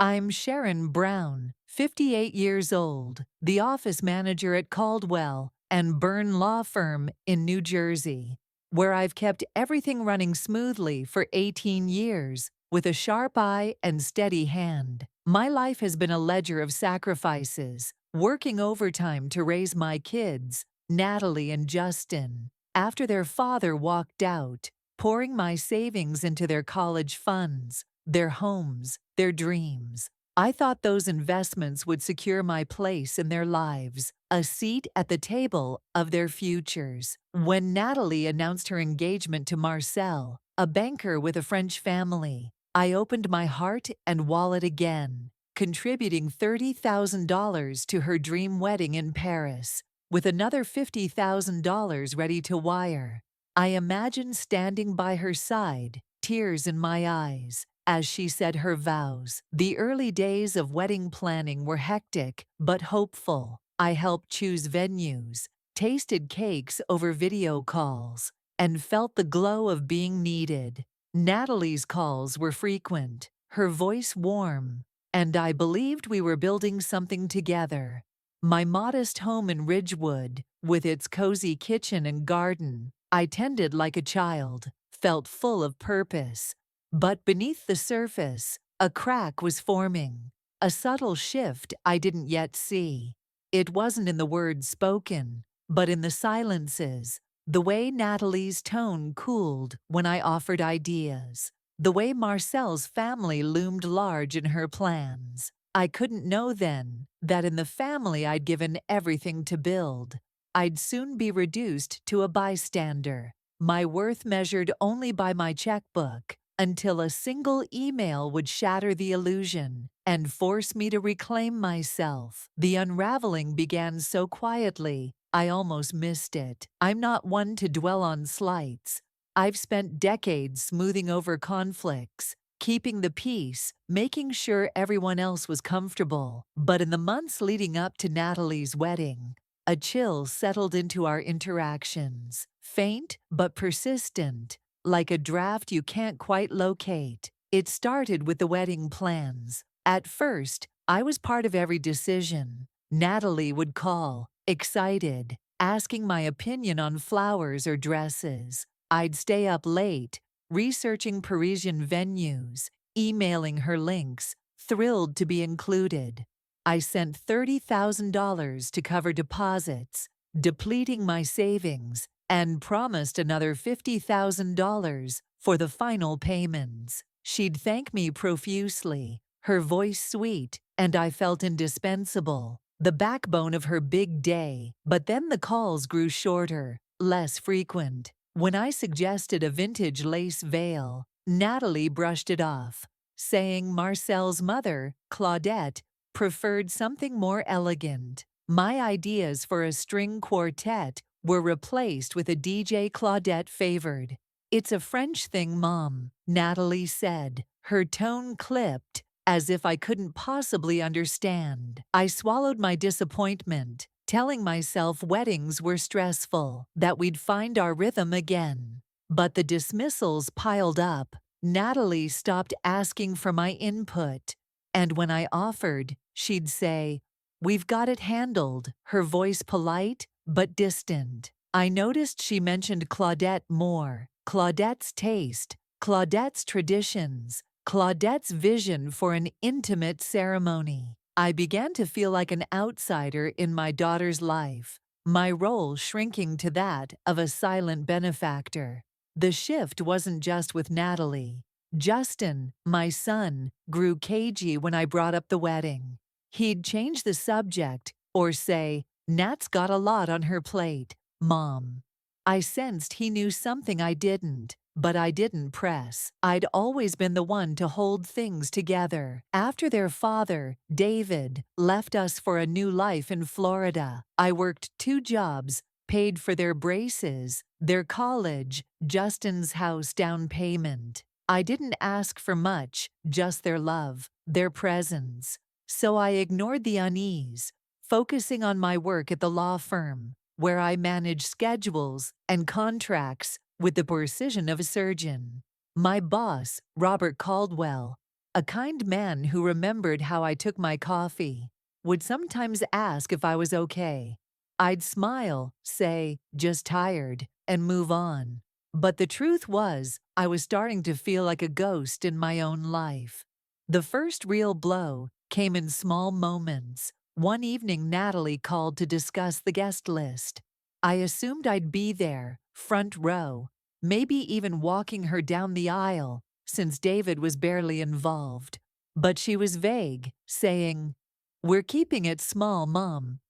I'm Sharon Brown, 58 years old, the office manager at Caldwell and Byrne Law Firm in New Jersey, where I've kept everything running smoothly for 18 years with a sharp eye and steady hand. My life has been a ledger of sacrifices, working overtime to raise my kids, Natalie and Justin, after their father walked out, pouring my savings into their college funds, their homes, their dreams. I thought those investments would secure my place in their lives, a seat at the table of their futures. When Natalie announced her engagement to Marcel, a banker with a French family, I opened my heart and wallet again, contributing $30,000 to her dream wedding in Paris, with another $50,000 ready to wire. I imagine standing by her side, tears in my eyes, as she said her vows. The early days of wedding planning were hectic but hopeful. I helped choose venues, tasted cakes over video calls, and felt the glow of being needed. Natalie's calls were frequent, her voice warm, and I believed we were building something together. My modest home in Ridgewood, with its cozy kitchen and garden, I tended like a child, felt full of purpose. But beneath the surface, a crack was forming, a subtle shift I didn't yet see. It wasn't in the words spoken, but in the silences, the way Natalie's tone cooled when I offered ideas, the way Marcel's family loomed large in her plans. I couldn't know then that in the family I'd given everything to build, I'd soon be reduced to a bystander, my worth measured only by my checkbook, until a single email would shatter the illusion and force me to reclaim myself. The unraveling began so quietly, I almost missed it. I'm not one to dwell on slights. I've spent decades smoothing over conflicts, keeping the peace, making sure everyone else was comfortable. But in the months leading up to Natalie's wedding, a chill settled into our interactions, faint but persistent, like a draft you can't quite locate. It started with the wedding plans. At first, I was part of every decision. Natalie would call, excited, asking my opinion on flowers or dresses. I'd stay up late, researching Parisian venues, emailing her links, thrilled to be included. I sent $30,000 to cover deposits, depleting my savings, and promised another $50,000 for the final payments. She'd thank me profusely, her voice sweet, and I felt indispensable, the backbone of her big day. But then the calls grew shorter, less frequent. When I suggested a vintage lace veil, Natalie brushed it off, saying Marcel's mother, Claudette, preferred something more elegant. My ideas for a string quartet were replaced with a DJ Claudette favored. "It's a French thing, Mom," Natalie said, her tone clipped, as if I couldn't possibly understand. I swallowed my disappointment, telling myself weddings were stressful, that we'd find our rhythm again. But the dismissals piled up. Natalie stopped asking for my input, and when I offered, she'd say, "We've got it handled," her voice polite but distant. I noticed she mentioned Claudette more, Claudette's taste, Claudette's traditions, Claudette's vision for an intimate ceremony. I began to feel like an outsider in my daughter's life, my role shrinking to that of a silent benefactor. The shift wasn't just with Natalie. Justin, my son, grew cagey when I brought up the wedding. He'd change the subject or say, "Nat's got a lot on her plate, Mom." I sensed he knew something I didn't, but I didn't press. I'd always been the one to hold things together. After their father, David, left us for a new life in Florida, I worked 2 jobs, paid for their braces, their college, Justin's house down payment. I didn't ask for much, just their love, their presence. So I ignored the unease, focusing on my work at the law firm, where I managed schedules and contracts with the precision of a surgeon. My boss, Robert Caldwell, A kind man who remembered how I took my coffee would sometimes ask if I was okay. I'd smile, say, just tired, and move on. But the truth was, I was starting to feel like a ghost in my own life. The first real blow came in small moments. One evening, Natalie called to discuss the guest list. I assumed I'd be there, front row, maybe even walking her down the aisle, since David was barely involved. But she was vague, saying, "We're keeping it small, Mom,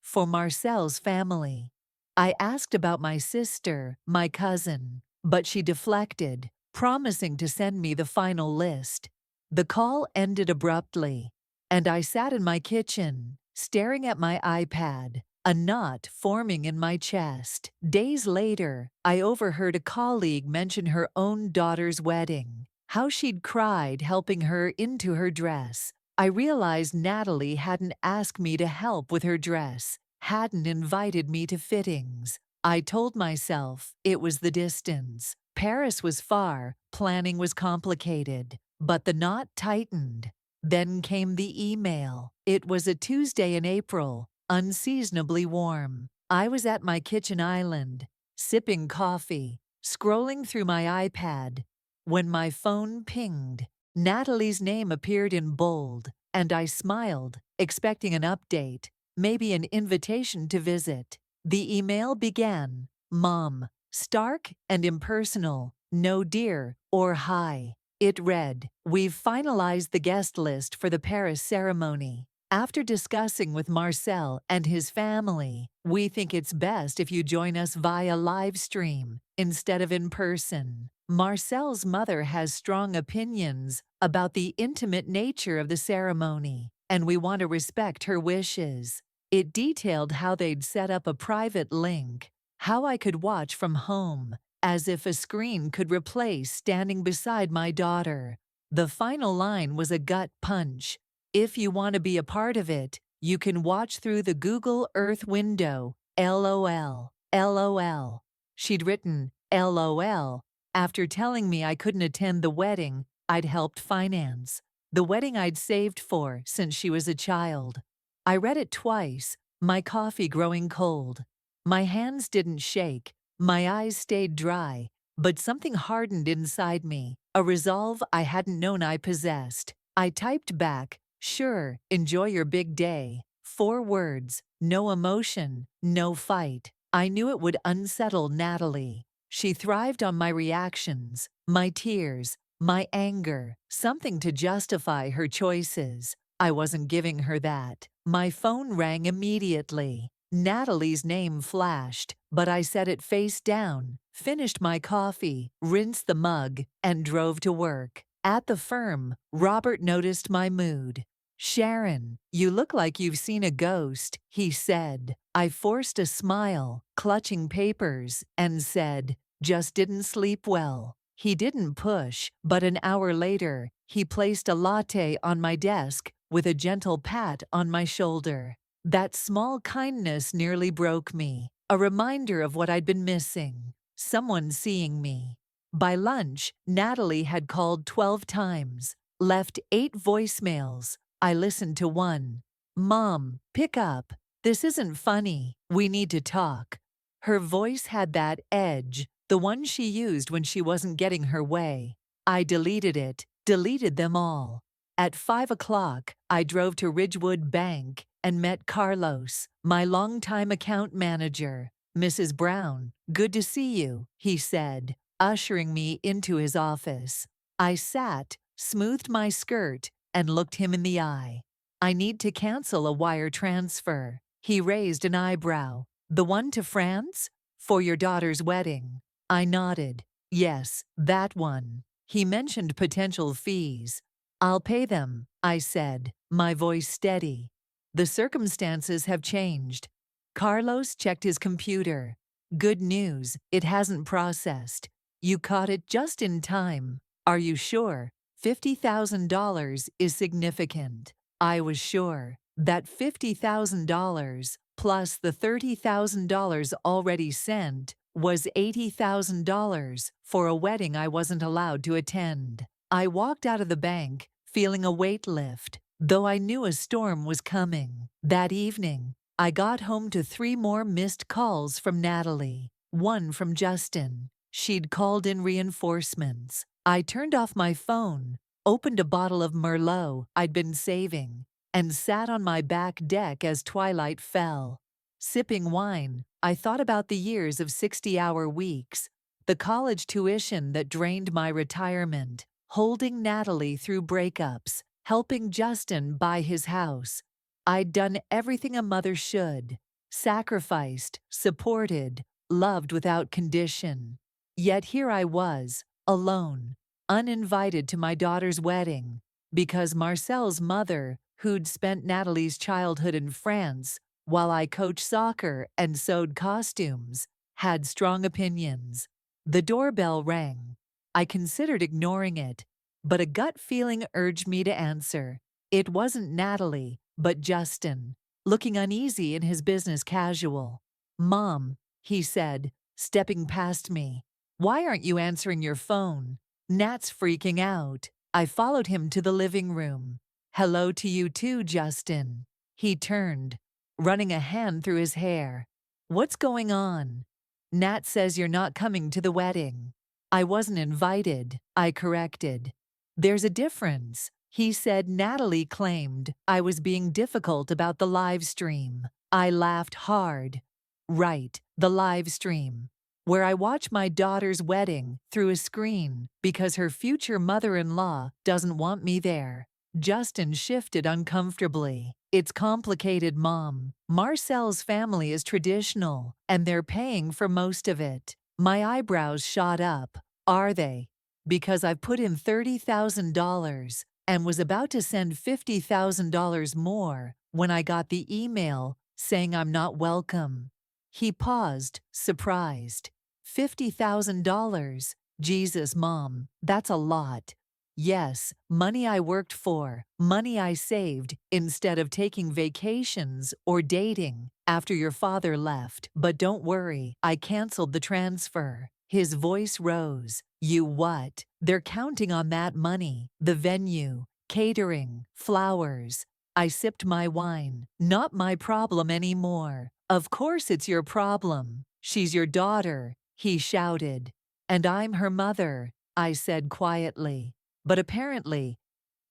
for Marcel's family." I asked about my sister, my cousin, but she deflected, promising to send me the final list. The call ended abruptly, and I sat in my kitchen, staring at my iPad, a knot forming in my chest. Days later, I overheard a colleague mention her own daughter's wedding, how she'd cried helping her into her dress. I realized Natalie hadn't asked me to help with her dress, hadn't invited me to fittings. I told myself it was the distance. Paris was far, planning was complicated, but the knot tightened. Then came the email. It was a Tuesday in April, unseasonably warm. I was at my kitchen island, sipping coffee, scrolling through my iPad, when my phone pinged. Natalie's name appeared in bold, and I smiled, expecting an update, maybe an invitation to visit. The email began, "Mom," stark and impersonal, no dear or hi. It read, "We've finalized the guest list for the Paris ceremony. After discussing with Marcel and his family, we think it's best if you join us via live stream instead of in person. Marcel's mother has strong opinions about the intimate nature of the ceremony, and we want to respect her wishes." It detailed how they'd set up a private link, how I could watch from home, as if a screen could replace standing beside my daughter. The final line was a gut punch. "If you want to be a part of it, you can watch through the Google Earth window. LOL. LOL." She'd written LOL after telling me I couldn't attend the wedding I'd helped finance, the wedding I'd saved for since she was a child. I read it twice, my coffee growing cold. My hands didn't shake, my eyes stayed dry, but something hardened inside me, a resolve I hadn't known I possessed. I typed back, "Sure, enjoy your big day." 4 words, no emotion, no fight. I knew it would unsettle Natalie. She thrived on my reactions, my tears, my anger, something to justify her choices. I wasn't giving her that. My phone rang immediately. Natalie's name flashed, but I set it face down, finished my coffee, rinsed the mug, and drove to work. At the firm, Robert noticed my mood. "Sharon, you look like you've seen a ghost," he said. I forced a smile, clutching papers, and said, "Just didn't sleep well." He didn't push, but an hour later, he placed a latte on my desk with a gentle pat on my shoulder. That small kindness nearly broke me, a reminder of what I'd been missing, someone seeing me. By lunch, Natalie had called 12 times, left 8 voicemails. I listened to one. "Mom, pick up. This isn't funny. We need to talk." Her voice had that edge, the one she used when she wasn't getting her way. I deleted it, deleted them all. At 5 o'clock, I drove to Ridgewood Bank and met Carlos, my longtime account manager. "Mrs. Brown, good to see you," he said, ushering me into his office. I sat, smoothed my skirt, and looked him in the eye. "I need to cancel a wire transfer." He raised an eyebrow. "The one to France? For your daughter's wedding?" I nodded. "Yes, that one." He mentioned potential fees. "I'll pay them," I said, my voice steady. "The circumstances have changed." Carlos checked his computer. "Good news, it hasn't processed. You caught it just in time. Are you sure? $50,000 is significant." I was sure. That $50,000, plus the $30,000 already sent, was $80,000 for a wedding I wasn't allowed to attend. I walked out of the bank, feeling a weight lift, though I knew a storm was coming. That evening, I got home to 3 more missed calls from Natalie, one from Justin. She'd called in reinforcements. I turned off my phone, opened a bottle of Merlot I'd been saving, and sat on my back deck as twilight fell. Sipping wine, I thought about the years of 60-hour weeks, the college tuition that drained my retirement, holding Natalie through breakups, helping Justin buy his house. I'd done everything a mother should, sacrificed, supported, loved without condition. Yet here I was, alone, uninvited to my daughter's wedding, because Marcel's mother, who'd spent Natalie's childhood in France while I coached soccer and sewed costumes, had strong opinions. The doorbell rang. I considered ignoring it, but a gut feeling urged me to answer. It wasn't Natalie, but Justin, looking uneasy in his business casual. "Mom," he said, stepping past me. "Why aren't you answering your phone?" Nat's freaking out. I followed him to the living room. "Hello to you too, Justin." He turned, running a hand through his hair. "What's going on?" "Nat says you're not coming to the wedding." "I wasn't invited," I corrected. "There's a difference." He said Natalie claimed I was being difficult about the live stream. I laughed hard. "Right, the live stream, where I watch my daughter's wedding through a screen because her future mother-in-law doesn't want me there." Justin shifted uncomfortably. "It's complicated, Mom. Marcel's family is traditional, and they're paying for most of it." My eyebrows shot up. "Are they?" "Because I've put in $30,000 and was about to send $50,000 more when I got the email saying I'm not welcome." He paused, surprised. $50,000? Jesus, Mom, that's a lot. "Yes, money I worked for, money I saved instead of taking vacations or dating after your father left. But don't worry, I canceled the transfer." His voice rose. "You what? They're counting on that money, the venue, catering, flowers." I sipped my wine. "Not my problem anymore." "Of course it's your problem. She's your daughter," he shouted. "And I'm her mother," I said quietly. "But apparently,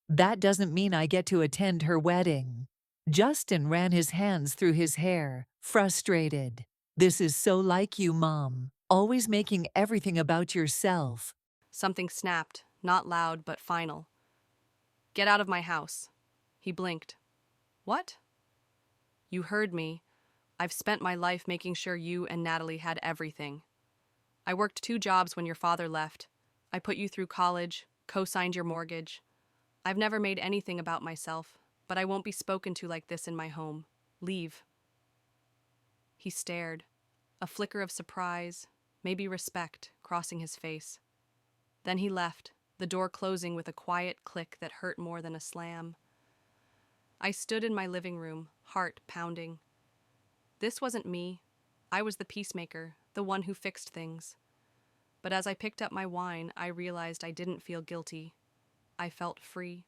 that doesn't mean I get to attend her wedding." Justin ran his hands through his hair, frustrated. "This is so like you, Mom. Always making everything about yourself." Something snapped, not loud but final. "Get out of my house." He blinked. "What?" "You heard me. I've spent my life making sure you and Natalie had everything. I worked 2 jobs when your father left. I put you through college, co-signed your mortgage. I've never made anything about myself, but I won't be spoken to like this in my home. Leave." He stared, a flicker of surprise, maybe respect, crossing his face. Then he left, the door closing with a quiet click that hurt more than a slam. I stood in my living room, heart pounding. This wasn't me. I was the peacemaker, the one who fixed things. But as I picked up my wine, I realized I didn't feel guilty. I felt free.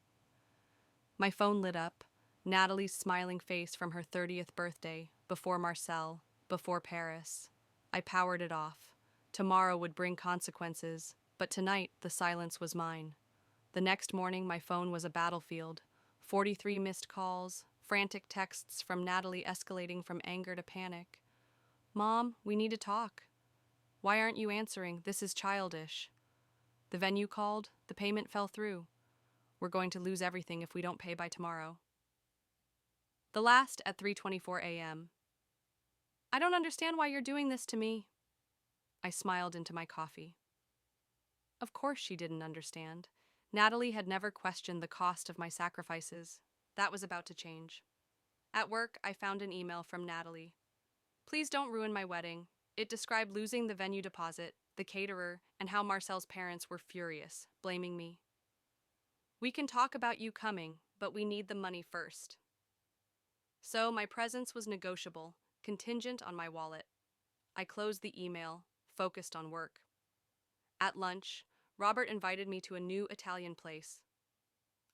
My phone lit up, Natalie's smiling face from her 30th birthday, before Marcel, before Paris. I powered it off. Tomorrow would bring consequences, but tonight the silence was mine. The next morning my phone was a battlefield. 43 missed calls, frantic texts from Natalie escalating from anger to panic. "Mom, we need to talk." "Why aren't you answering? This is childish." "The venue called, the payment fell through. We're going to lose everything if we don't pay by tomorrow." The last at 3:24 a.m. "I don't understand why you're doing this to me." I smiled into my coffee. Of course she didn't understand. Natalie had never questioned the cost of my sacrifices. That was about to change. At work, I found an email from Natalie. "Please don't ruin my wedding." It described losing the venue deposit, the caterer, and how Marcel's parents were furious, blaming me. "We can talk about you coming, but we need the money first." So my presence was negotiable, contingent on my wallet. I closed the email, focused on work. At lunch, Robert invited me to a new Italian place.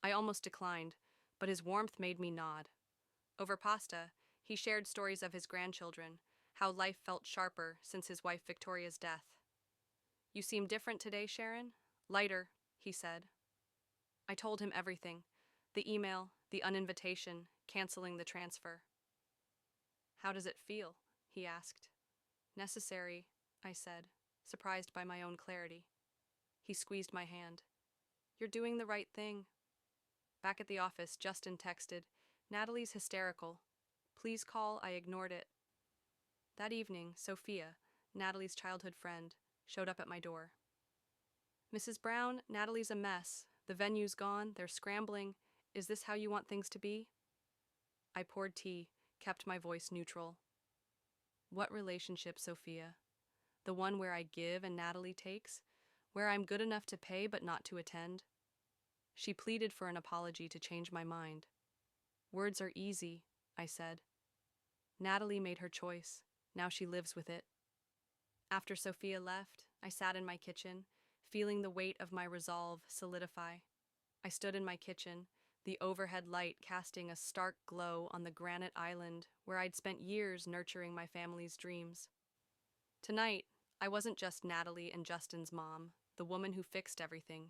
I almost declined, but his warmth made me nod. Over pasta, he shared stories of his grandchildren, how life felt sharper since his wife Victoria's death. You seem different today, Sharon? Lighter, he said. I told him everything: the email, the uninvitation, canceling the transfer. How does it feel? He asked. Necessary, I said, surprised by my own clarity. He squeezed my hand. You're doing the right thing. Back at the office, Justin texted, Natalie's hysterical. Please call. I ignored it. That evening, Sophia, Natalie's childhood friend, showed up at my door. Mrs. Brown, Natalie's a mess. The venue's gone. They're scrambling. Is this how you want things to be? I poured tea, kept my voice neutral. What relationship, Sophia? The one where I give and Natalie takes? Where I'm good enough to pay but not to attend? She pleaded for an apology to change my mind. Words are easy, I said. Natalie made her choice. Now she lives with it. After Sophia left, I sat in my kitchen, feeling the weight of my resolve solidify. I stood in my kitchen, the overhead light casting a stark glow on the granite island where I'd spent years nurturing my family's dreams. Tonight, I wasn't just Natalie and Justin's mom, the woman who fixed everything,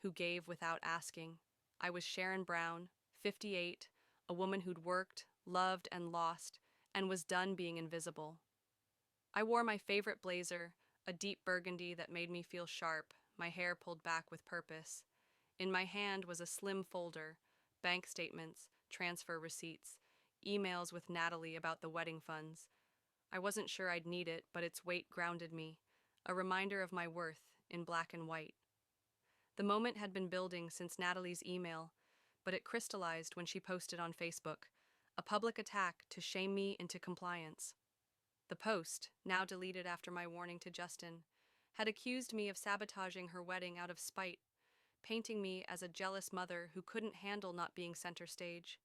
who gave without asking. I was Sharon Brown, 58, a woman who'd worked, loved, and lost, and was done being invisible. I wore my favorite blazer, a deep burgundy that made me feel sharp, my hair pulled back with purpose. In my hand was a slim folder, bank statements, transfer receipts, emails with Natalie about the wedding funds. I wasn't sure I'd need it, but its weight grounded me, a reminder of my worth in black and white. The moment had been building since Natalie's email, but it crystallized when she posted on Facebook, a public attack to shame me into compliance. The post, now deleted after my warning to Justin, had accused me of sabotaging her wedding out of spite, painting me as a jealous mother who couldn't handle not being center stage.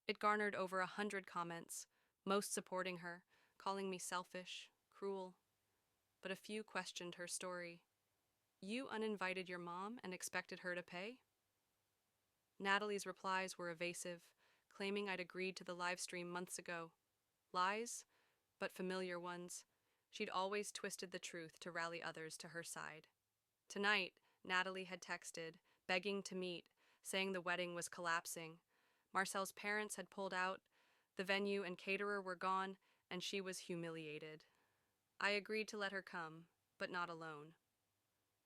It garnered over 100 comments, most supporting her, calling me selfish, cruel, but a few questioned her story. You uninvited your mom and expected her to pay? Natalie's replies were evasive, claiming I'd agreed to the live stream months ago. Lies, but familiar ones. She'd always twisted the truth to rally others to her side. Tonight, Natalie had texted, begging to meet, saying the wedding was collapsing. Marcel's parents had pulled out, the venue and caterer were gone, and she was humiliated. I agreed to let her come, but not alone.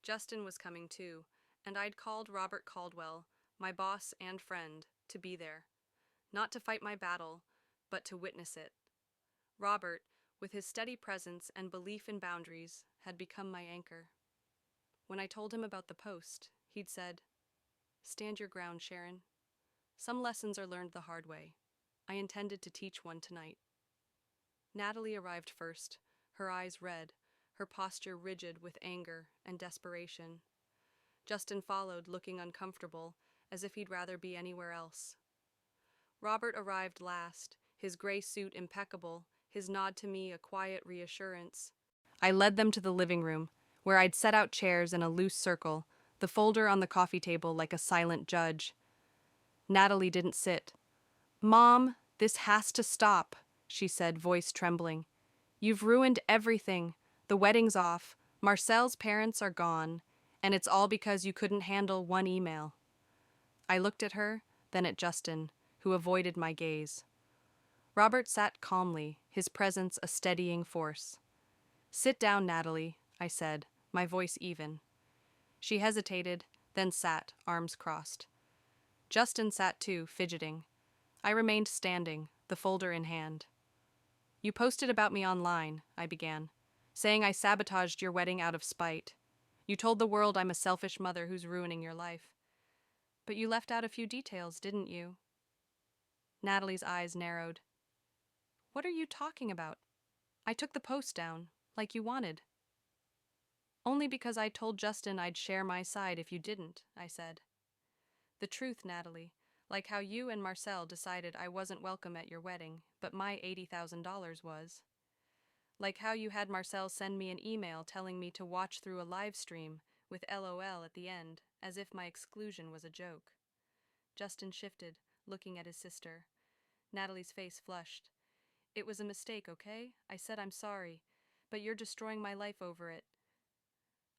Justin was coming too, and I'd called Robert Caldwell, my boss and friend, to be there. Not to fight my battle, but to witness it. Robert, with his steady presence and belief in boundaries, had become my anchor. When I told him about the post, he'd said, Stand your ground, Sharon. Some lessons are learned the hard way. I intended to teach one tonight. Natalie arrived first, her eyes red, her posture rigid with anger and desperation. Justin followed, looking uncomfortable, as if he'd rather be anywhere else. Robert arrived last, his gray suit impeccable, his nod to me a quiet reassurance. I led them to the living room, where I'd set out chairs in a loose circle, the folder on the coffee table like a silent judge. Natalie didn't sit. Mom, this has to stop, she said, voice trembling. You've ruined everything. The wedding's off, Marcel's parents are gone, and it's all because you couldn't handle one email. I looked at her, then at Justin, who avoided my gaze. Robert sat calmly, his presence a steadying force. Sit down, Natalie, I said, my voice even. She hesitated, then sat, arms crossed. Justin sat too, fidgeting. I remained standing, the folder in hand. You posted about me online, I began, saying I sabotaged your wedding out of spite. You told the world I'm a selfish mother who's ruining your life. But you left out a few details, didn't you? Natalie's eyes narrowed. What are you talking about? I took the post down, like you wanted. Only because I told Justin I'd share my side if you didn't, I said. The truth, Natalie, like how you and Marcel decided I wasn't welcome at your wedding, but my $80,000 was. Like how you had Marcel send me an email telling me to watch through a live stream with LOL at the end, as if my exclusion was a joke. Justin shifted, looking at his sister. Natalie's face flushed. It was a mistake, okay? I said I'm sorry, but you're destroying my life over it.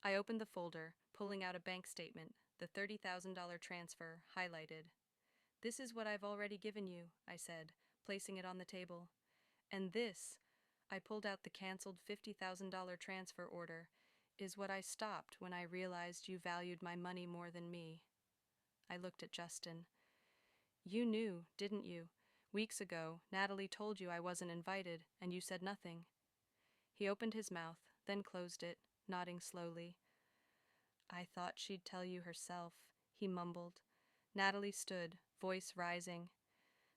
I opened the folder, pulling out a bank statement, the $30,000 transfer, highlighted. This is what I've already given you, I said, placing it on the table. And this, I pulled out the canceled $50,000 transfer order, is what I stopped when I realized you valued my money more than me. I looked at Justin. You knew, didn't you? Weeks ago, Natalie told you I wasn't invited, and you said nothing. He opened his mouth, then closed it, nodding slowly. I thought she'd tell you herself, he mumbled. Natalie stood, voice rising.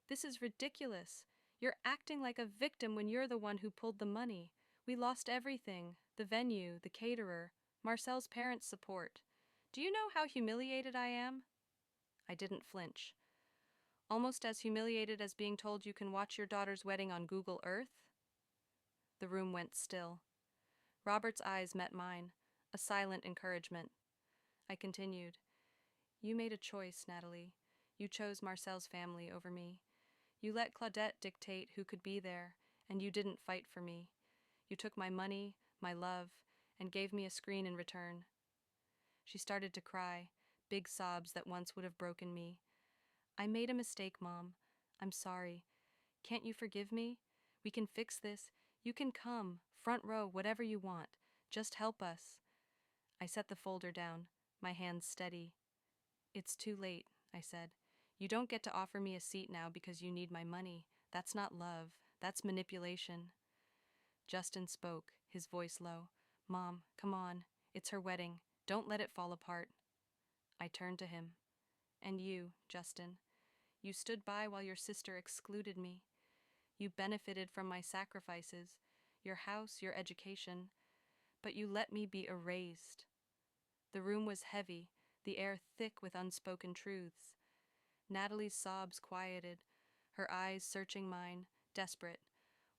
This is ridiculous. You're acting like a victim when you're the one who pulled the money. We lost everything, the venue, the caterer, Marcel's parents' support. Do you know how humiliated I am? I didn't flinch. Almost as humiliated as being told you can watch your daughter's wedding on Google Earth? The room went still. Robert's eyes met mine, a silent encouragement. I continued. You made a choice, Natalie. You chose Marcel's family over me. You let Claudette dictate who could be there, and you didn't fight for me. You took my money, my love, and gave me a screen in return. She started to cry, big sobs that once would have broken me. I made a mistake, Mom. I'm sorry. Can't you forgive me? We can fix this. You can come, front row, whatever you want. Just help us. I set the folder down, my hands steady. It's too late, I said. You don't get to offer me a seat now because you need my money. That's not love. That's manipulation. Justin spoke, his voice low. Mom, come on. It's her wedding. Don't let it fall apart. I turned to him. And you, Justin. You stood by while your sister excluded me. You benefited from my sacrifices, your house, your education, but you let me be erased. The room was heavy, the air thick with unspoken truths. Natalie's sobs quieted, her eyes searching mine, desperate.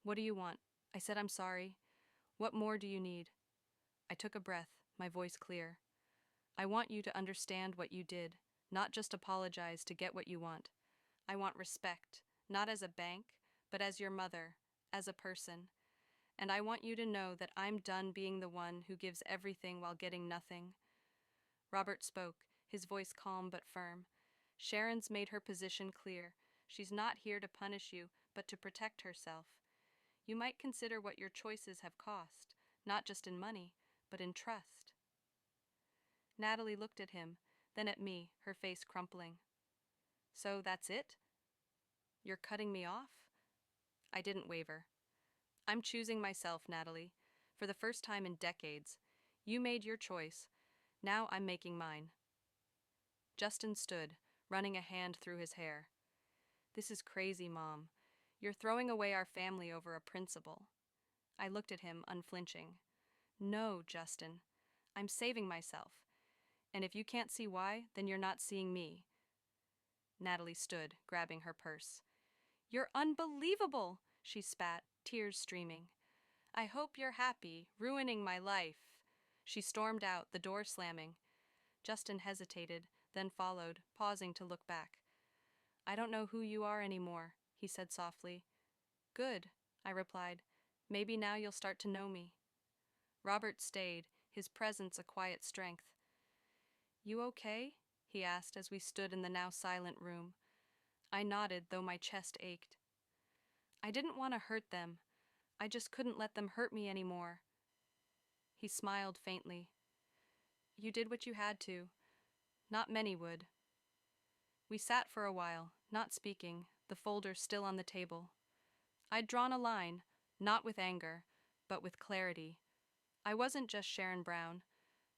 What do you want? I said I'm sorry. What more do you need? I took a breath, my voice clear. I want you to understand what you did, not just apologize to get what you want. I want respect, not as a bank, but as your mother, as a person. And I want you to know that I'm done being the one who gives everything while getting nothing. Robert spoke, his voice calm but firm. Sharon's made her position clear. She's not here to punish you, but to protect herself. You might consider what your choices have cost, not just in money, but in trust. Natalie looked at him, then at me, her face crumpling. So that's it? You're cutting me off? I didn't waver. I'm choosing myself, Natalie. For the first time in decades. You made your choice. Now I'm making mine. Justin stood, running a hand through his hair. This is crazy, Mom. You're throwing away our family over a principle. I looked at him, unflinching. No, Justin. I'm saving myself. And if you can't see why, then you're not seeing me. Natalie stood, grabbing her purse. You're unbelievable, she spat, tears streaming. I hope you're happy, ruining my life. She stormed out, the door slamming. Justin hesitated, then followed, pausing to look back. I don't know who you are anymore, he said softly. Good, I replied. Maybe now you'll start to know me. Robert stayed, his presence a quiet strength. You okay? He asked as we stood in the now silent room. I nodded, though my chest ached. I didn't want to hurt them. I just couldn't let them hurt me anymore. He smiled faintly. You did what you had to. Not many would. We sat for a while, not speaking, the folder still on the table. I'd drawn a line, not with anger, but with clarity. I wasn't just Sharon Brown,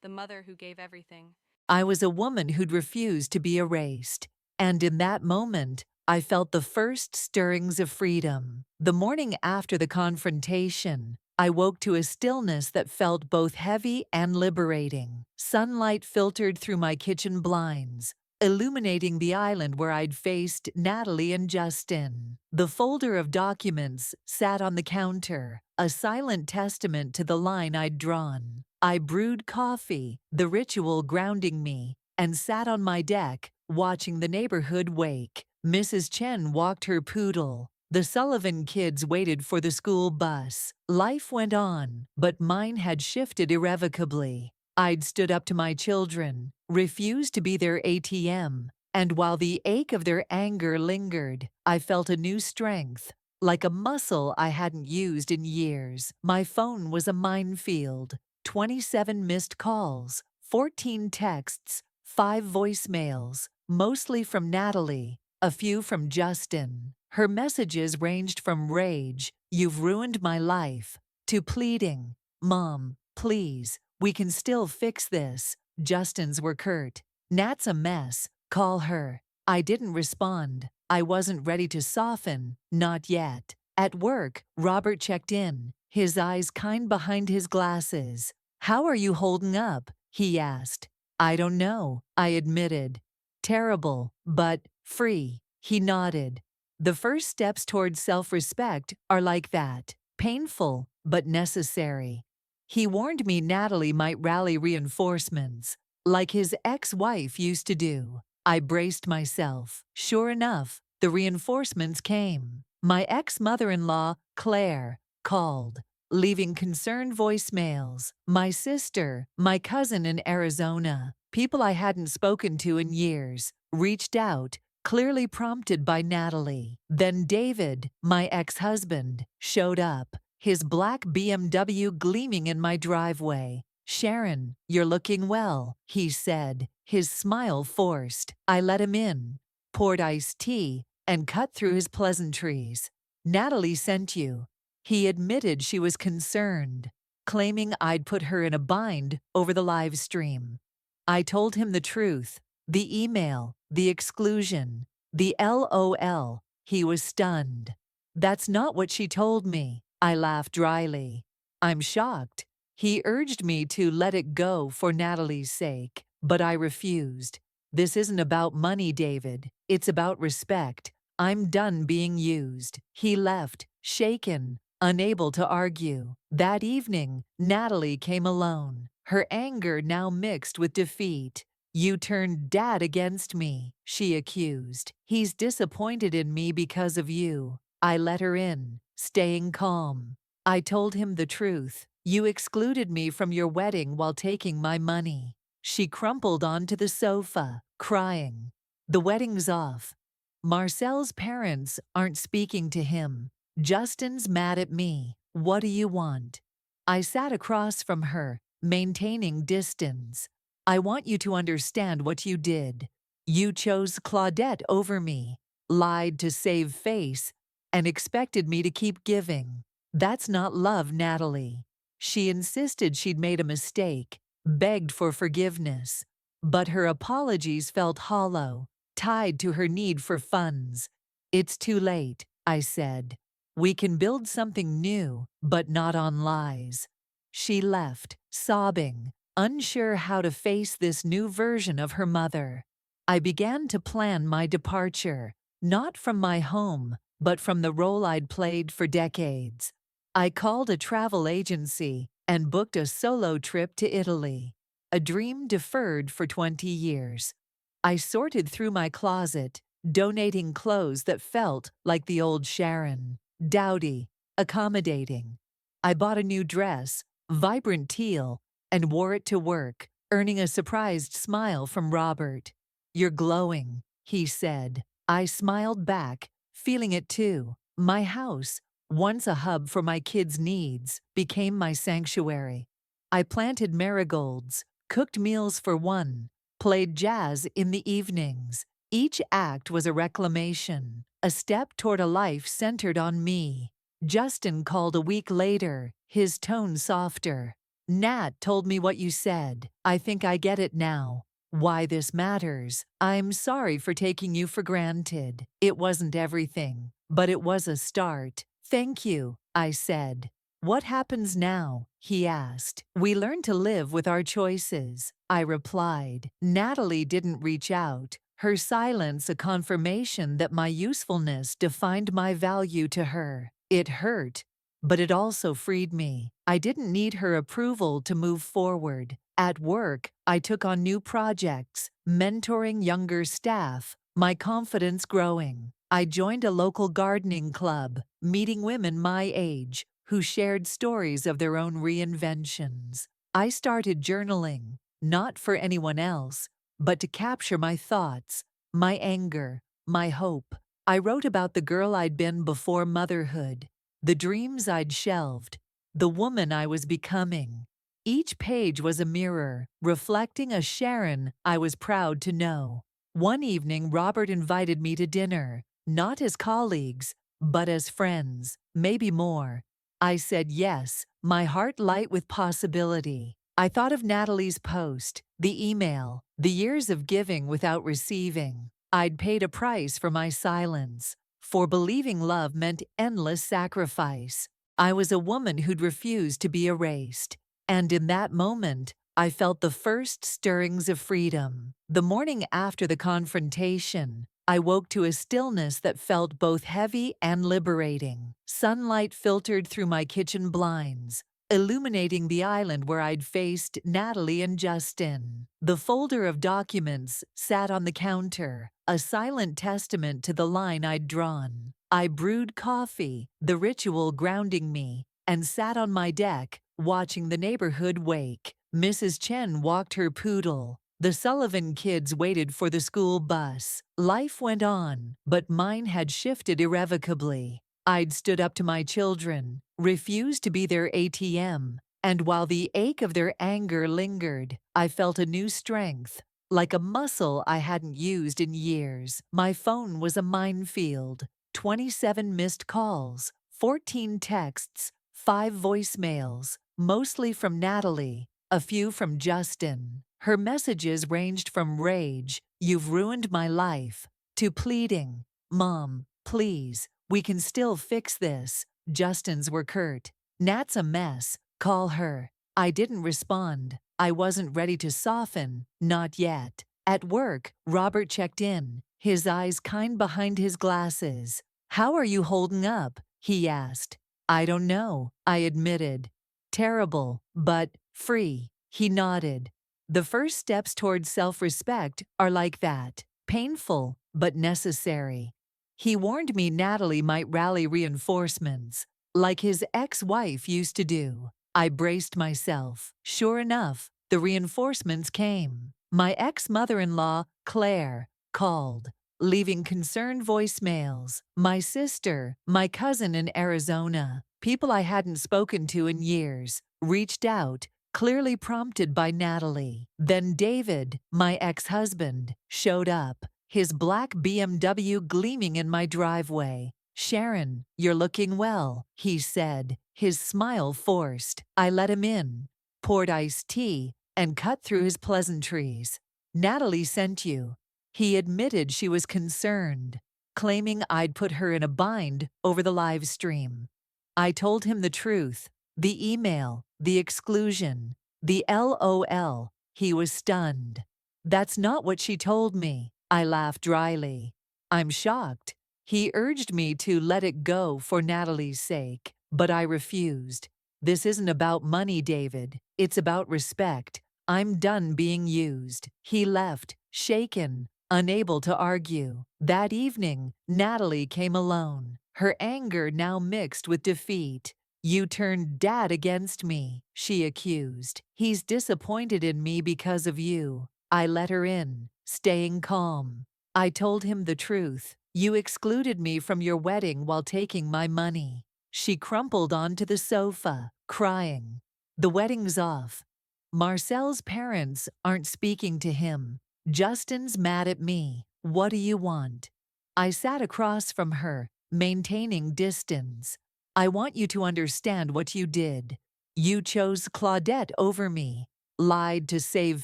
the mother who gave everything. I was a woman who'd refused to be erased, and in that moment, I felt the first stirrings of freedom. The morning after the confrontation, I woke to a stillness that felt both heavy and liberating. Sunlight filtered through my kitchen blinds, illuminating the island where I'd faced Natalie and Justin. The folder of documents sat on the counter, a silent testament to the line I'd drawn. I brewed coffee, the ritual grounding me, and sat on my deck, watching the neighborhood wake. Mrs. Chen walked her poodle. The Sullivan kids waited for the school bus. Life went on, but mine had shifted irrevocably. I'd stood up to my children, refused to be their ATM, and while the ache of their anger lingered, I felt a new strength, like a muscle I hadn't used in years. My phone was a minefield. 27 missed calls, 14 texts, 5 voicemails, mostly from Natalie, a few from Justin. Her messages ranged from rage, "You've ruined my life," to pleading, "Mom, please, we can still fix this." Justin's were curt, "Nat's a mess, call her." I didn't respond. I wasn't ready to soften, not yet. At work, Robert checked in, his eyes kind behind his glasses. "How are you holding up?" he asked. "I don't know," I admitted. "Terrible, but free." He nodded. The first steps toward self-respect are like that. Painful, but necessary. He warned me Natalie might rally reinforcements, like his ex-wife used to do. I braced myself. Sure enough, the reinforcements came. My ex-mother-in-law, Claire, called, leaving concerned voicemails. My sister, my cousin in Arizona, people I hadn't spoken to in years, reached out, clearly prompted by Natalie. Then David, my ex-husband, showed up, his black BMW gleaming in my driveway. "Sharon, you're looking well," he said, his smile forced. I let him in, poured iced tea, and cut through his pleasantries. "Natalie sent you." He admitted she was concerned, claiming I'd put her in a bind over the live stream. I told him the truth, the email, the exclusion, the LOL. He was stunned. "That's not what she told me," I laughed dryly. "I'm shocked." He urged me to let it go for Natalie's sake, but I refused. "This isn't about money, David. It's about respect. I'm done being used." He left, shaken, unable to argue. That evening, Natalie came alone, her anger now mixed with defeat. "You turned Dad against me," she accused. "He's disappointed in me because of you." I let her in, staying calm. I told him the truth. "You excluded me from your wedding while taking my money." She crumpled onto the sofa, crying. "The wedding's off. Marcel's parents aren't speaking to him. Justin's mad at me. What do you want?" I sat across from her, maintaining distance. "I want you to understand what you did. You chose Claudette over me, lied to save face, and expected me to keep giving. That's not love, Natalie." She insisted she'd made a mistake, begged for forgiveness. But her apologies felt hollow, tied to her need for funds. "It's too late," I said. "We can build something new, but not on lies." She left, sobbing, unsure how to face this new version of her mother. I began to plan my departure, not from my home, but from the role I'd played for decades. I called a travel agency and booked a solo trip to Italy, a dream deferred for 20 years. I sorted through my closet, donating clothes that felt like the old Sharon, dowdy, accommodating. I bought a new dress, vibrant teal, and wore it to work, earning a surprised smile from Robert. "You're glowing," he said. I smiled back, feeling it too. My house, once a hub for my kids' needs, became my sanctuary. I planted marigolds, cooked meals for one, played jazz in the evenings. Each act was a reclamation, a step toward a life centered on me. Justin called a week later, his tone softer. "Nat told me what you said. I think I get it now. Why this matters. I'm sorry for taking you for granted. It wasn't everything, but it was a start." "Thank you," I said. "What happens now?" he asked. "We learn to live with our choices," I replied. Natalie didn't reach out, her silence a confirmation that my usefulness defined my value to her. It hurt, but it also freed me. I didn't need her approval to move forward. At work, I took on new projects, mentoring younger staff, my confidence growing. I joined a local gardening club, meeting women my age who shared stories of their own reinventions. I started journaling, not for anyone else, but to capture my thoughts, my anger, my hope. I wrote about the girl I'd been before motherhood, the dreams I'd shelved, the woman I was becoming. Each page was a mirror, reflecting a Sharon I was proud to know. One evening, Robert invited me to dinner, not as colleagues, but as friends, maybe more. I said yes, my heart light with possibility. I thought of Natalie's post, the email, the years of giving without receiving. I'd paid a price for my silence, for believing love meant endless sacrifice. I was a woman who'd refused to be erased. And in that moment, I felt the first stirrings of freedom. The morning after the confrontation, I woke to a stillness that felt both heavy and liberating. Sunlight filtered through my kitchen blinds, illuminating the island where I'd faced Natalie and Justin. The folder of documents sat on the counter, a silent testament to the line I'd drawn. I brewed coffee, the ritual grounding me, and sat on my deck, watching the neighborhood wake. Mrs. Chen walked her poodle. The Sullivan kids waited for the school bus. Life went on, but mine had shifted irrevocably. I'd stood up to my children, refused to be their ATM, and while the ache of their anger lingered, I felt a new strength, like a muscle I hadn't used in years. My phone was a minefield. 27 missed calls, 14 texts, 5 voicemails, mostly from Natalie, a few from Justin. Her messages ranged from rage, "You've ruined my life," to pleading, "Mom, please, we can still fix this." Justin's were curt, "Nat's a mess, call her." I didn't respond. I wasn't ready to soften, not yet. At work, Robert checked in, his eyes kind behind his glasses. "How are you holding up?" he asked. "I don't know," I admitted. "Terrible, but free." He nodded. The first steps toward self-respect are like that. Painful, but necessary. He warned me Natalie might rally reinforcements, like his ex-wife used to do. I braced myself. Sure enough, the reinforcements came. My ex-mother-in-law, Claire, called, leaving concerned voicemails. My sister, my cousin in Arizona, people I hadn't spoken to in years, reached out, clearly prompted by Natalie. Then David, my ex-husband, showed up, his black BMW gleaming in my driveway. "Sharon, you're looking well," he said, his smile forced. I let him in, poured iced tea, and cut through his pleasantries. "Natalie sent you." He admitted she was concerned, claiming I'd put her in a bind over the live stream. I told him the truth, the email, the exclusion, the LOL. He was stunned. "That's not what she told me," I laughed dryly. "I'm shocked." He urged me to let it go for Natalie's sake, but I refused. "This isn't about money, David. It's about respect. I'm done being used." He left, shaken, unable to argue. That evening, Natalie came alone, her anger now mixed with defeat. "You turned Dad against me," she accused. "He's disappointed in me because of you." I let her in, staying calm. I told him the truth. "You excluded me from your wedding while taking my money." She crumpled onto the sofa, crying. "The wedding's off. Marcel's parents aren't speaking to him. Justin's mad at me. What do you want?" I sat across from her, maintaining distance. "I want you to understand what you did. You chose Claudette over me, lied to save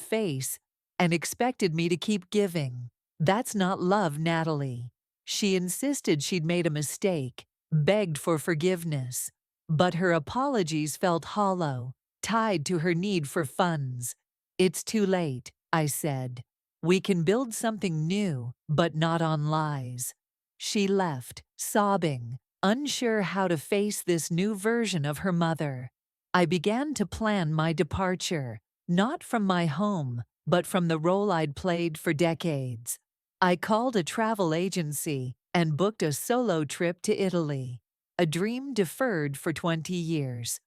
face, and expected me to keep giving. That's not love, Natalie." She insisted she'd made a mistake, begged for forgiveness. But her apologies felt hollow, tied to her need for funds. "It's too late," I said. "We can build something new, but not on lies." She left, sobbing, unsure how to face this new version of her mother. I began to plan my departure, not from my home, but from the role I'd played for decades. I called a travel agency and booked a solo trip to Italy, a dream deferred for 20 years.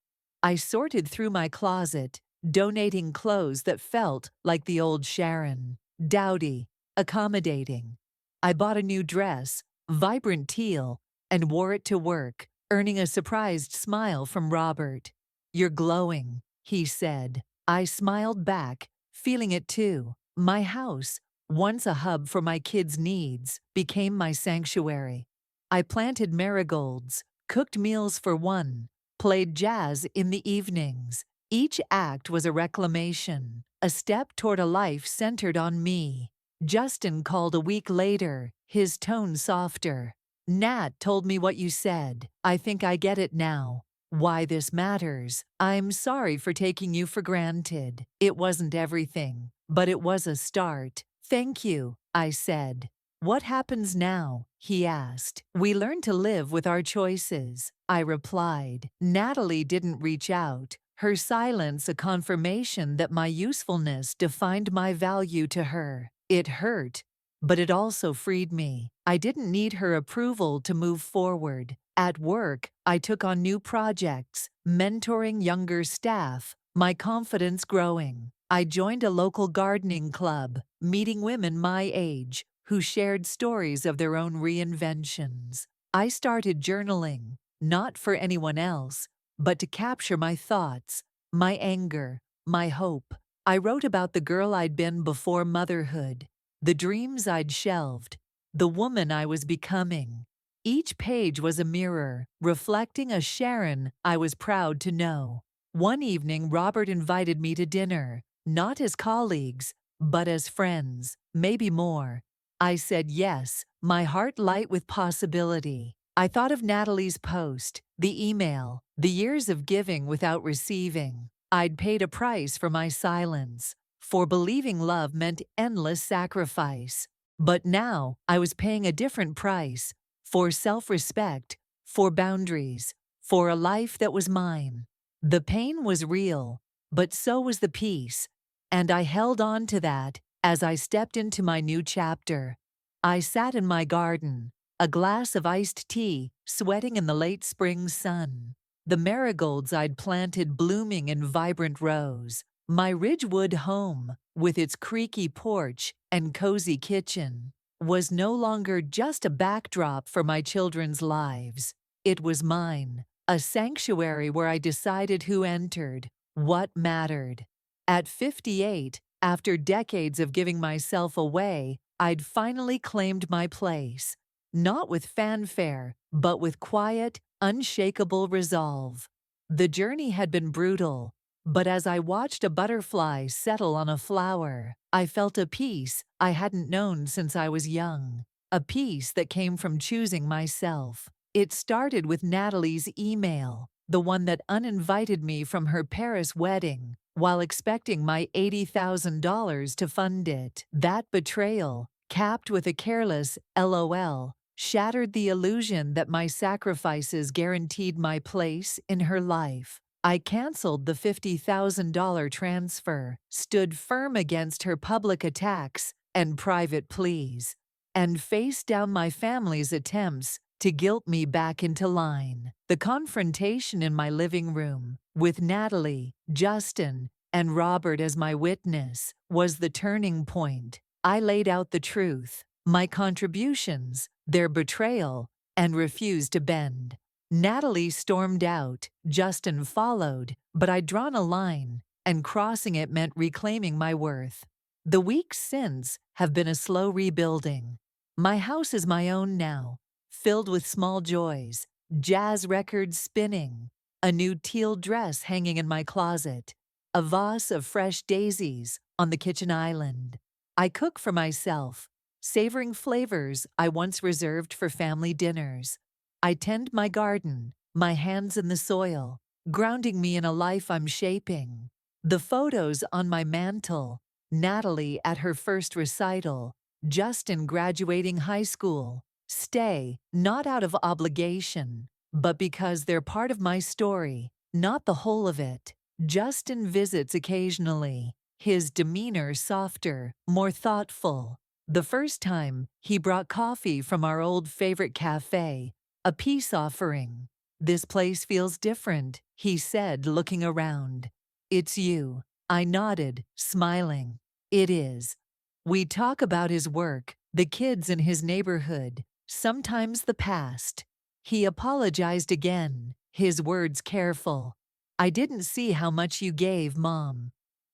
I sorted through my closet, donating clothes that felt like the old Sharon, dowdy, accommodating. I bought a new dress, vibrant teal, and wore it to work, earning a surprised smile from Robert. "You're glowing," he said. I smiled back, feeling it too. My house, once a hub for my kids' needs, became my sanctuary. I planted marigolds, cooked meals for one, played jazz in the evenings. Each act was a reclamation, a step toward a life centered on me. Justin called a week later, his tone softer. "Nat told me what you said. I think I get it now. Why this matters. I'm sorry for taking you for granted. It wasn't everything, but it was a start." "Thank you," I said. "What happens now?" he asked. "We learn to live with our choices," I replied. Natalie didn't reach out, her silence a confirmation that my usefulness defined my value to her. It hurt, but it also freed me. I didn't need her approval to move forward. At work, I took on new projects, mentoring younger staff, my confidence growing. I joined a local gardening club, meeting women my age who shared stories of their own reinventions. I started journaling, not for anyone else, but to capture my thoughts, my anger, my hope. I wrote about the girl I'd been before motherhood, the dreams I'd shelved, the woman I was becoming. Each page was a mirror, reflecting a Sharon I was proud to know. One evening, Robert invited me to dinner, not as colleagues, but as friends, maybe more. I said yes, my heart light with possibility. I thought of Natalie's post, the email, the years of giving without receiving. I'd paid a price for my silence, for believing love meant endless sacrifice. But now I was paying a different price, for self-respect, for boundaries, for a life that was mine. The pain was real, but so was the peace, and I held on to that as I stepped into my new chapter. I sat in my garden, a glass of iced tea, sweating in the late spring sun. The marigolds I'd planted blooming in vibrant rows. My Ridgewood home, with its creaky porch and cozy kitchen, was no longer just a backdrop for my children's lives. It was mine, a sanctuary where I decided who entered, what mattered. At 58, after decades of giving myself away, I'd finally claimed my place. Not with fanfare, but with quiet, unshakable resolve. The journey had been brutal, but as I watched a butterfly settle on a flower, I felt a peace I hadn't known since I was young. A peace that came from choosing myself. It started with Natalie's email, the one that uninvited me from her Paris wedding, while expecting my $80,000 to fund it. That betrayal, capped with a careless LOL, shattered the illusion that my sacrifices guaranteed my place in her life. I canceled the $50,000 transfer, stood firm against her public attacks and private pleas, and faced down my family's attempts to guilt me back into line. The confrontation in my living room, with Natalie, Justin, and Robert as my witness, was the turning point. I laid out the truth, my contributions, their betrayal, and refused to bend. Natalie stormed out, Justin followed, but I'd drawn a line, and crossing it meant reclaiming my worth. The weeks since have been a slow rebuilding. My house is my own now, filled with small joys, jazz records spinning, a new teal dress hanging in my closet, a vase of fresh daisies on the kitchen island. I cook for myself, savoring flavors I once reserved for family dinners. I tend my garden, my hands in the soil, grounding me in a life I'm shaping. The photos on my mantle, Natalie at her first recital, Justin graduating high school, Stay, not out of obligation, but because they're part of my story, not the whole of it. Justin visits occasionally, his demeanor softer, more thoughtful. The first time, he brought coffee from our old favorite cafe, a peace offering. "This place feels different," he said, looking around. "It's you." I nodded, smiling. "It is." We talk about his work, the kids in his neighborhood, sometimes the past. He apologized again, his words careful. "I didn't see how much you gave, Mom."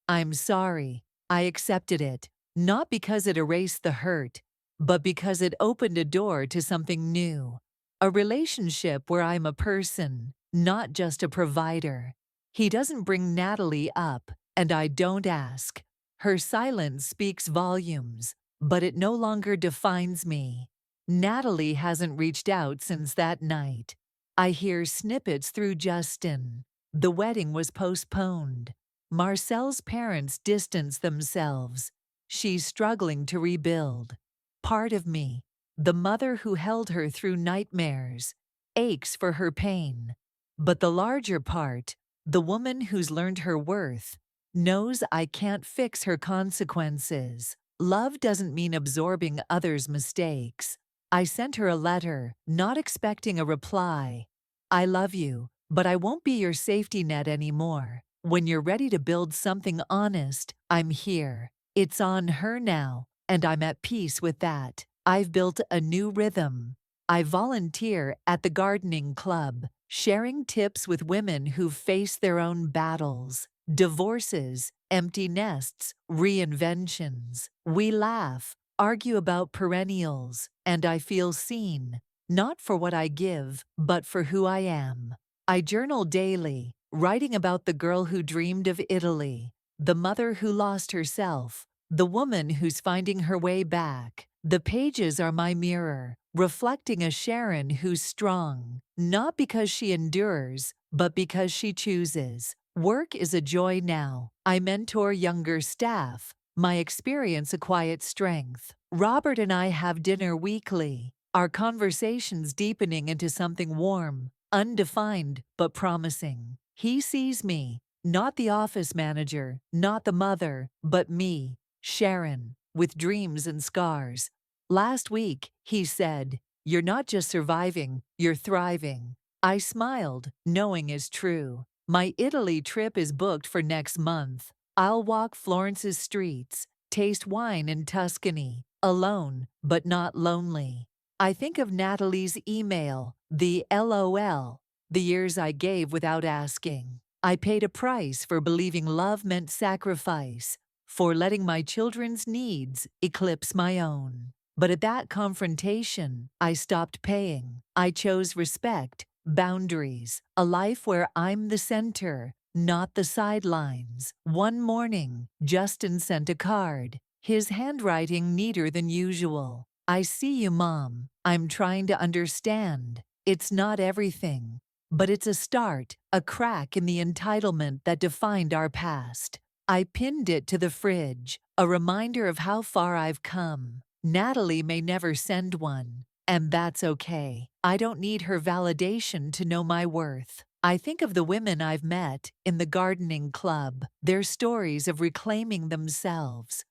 "I'm sorry." I accepted it, not because it erased the hurt, but because it opened a door to something new. A relationship where I'm a person, not just a provider. He doesn't bring Natalie up, and I don't ask. Her silence speaks volumes, but it no longer defines me. Natalie hasn't reached out since that night. I hear snippets through Justin. The wedding was postponed. Marcel's parents distanced themselves. She's struggling to rebuild. Part of me, the mother who held her through nightmares, aches for her pain. But the larger part, the woman who's learned her worth, knows I can't fix her consequences. Love doesn't mean absorbing others' mistakes. I sent her a letter, not expecting a reply. "I love you, but I won't be your safety net anymore. When you're ready to build something honest, I'm here." It's on her now, and I'm at peace with that. I've built a new rhythm. I volunteer at the gardening club, sharing tips with women who've faced their own battles. Divorces, empty nests, reinventions. We laugh, argue about perennials, and I feel seen, not for what I give, but for who I am. I journal daily, writing about the girl who dreamed of Italy, the mother who lost herself, the woman who's finding her way back. The pages are my mirror, reflecting a Sharon who's strong, not because she endures, but because she chooses. Work is a joy now. I mentor younger staff, my experience a quiet strength. Robert and I have dinner weekly, our conversations deepening into something warm, undefined, but promising. He sees me, not the office manager, not the mother, but me, Sharon, with dreams and scars. Last week, he said, "You're not just surviving, you're thriving." I smiled, knowing is true. My Italy trip is booked for next month. I'll walk Florence's streets, taste wine in Tuscany, alone, but not lonely. I think of Natalie's email, the LOL, the years I gave without asking. I paid a price for believing love meant sacrifice, for letting my children's needs eclipse my own. But at that confrontation, I stopped paying. I chose respect, boundaries, a life where I'm the center, not the sidelines. One morning, Justin sent a card, his handwriting neater than usual. "I see you, Mom. I'm trying to understand. It's not everything, but it's a start, a crack in the entitlement that defined our past." I pinned it to the fridge, a reminder of how far I've come. Natalie may never send one, and that's okay. I don't need her validation to know my worth. I think of the women I've met in the gardening club, their stories of reclaiming themselves,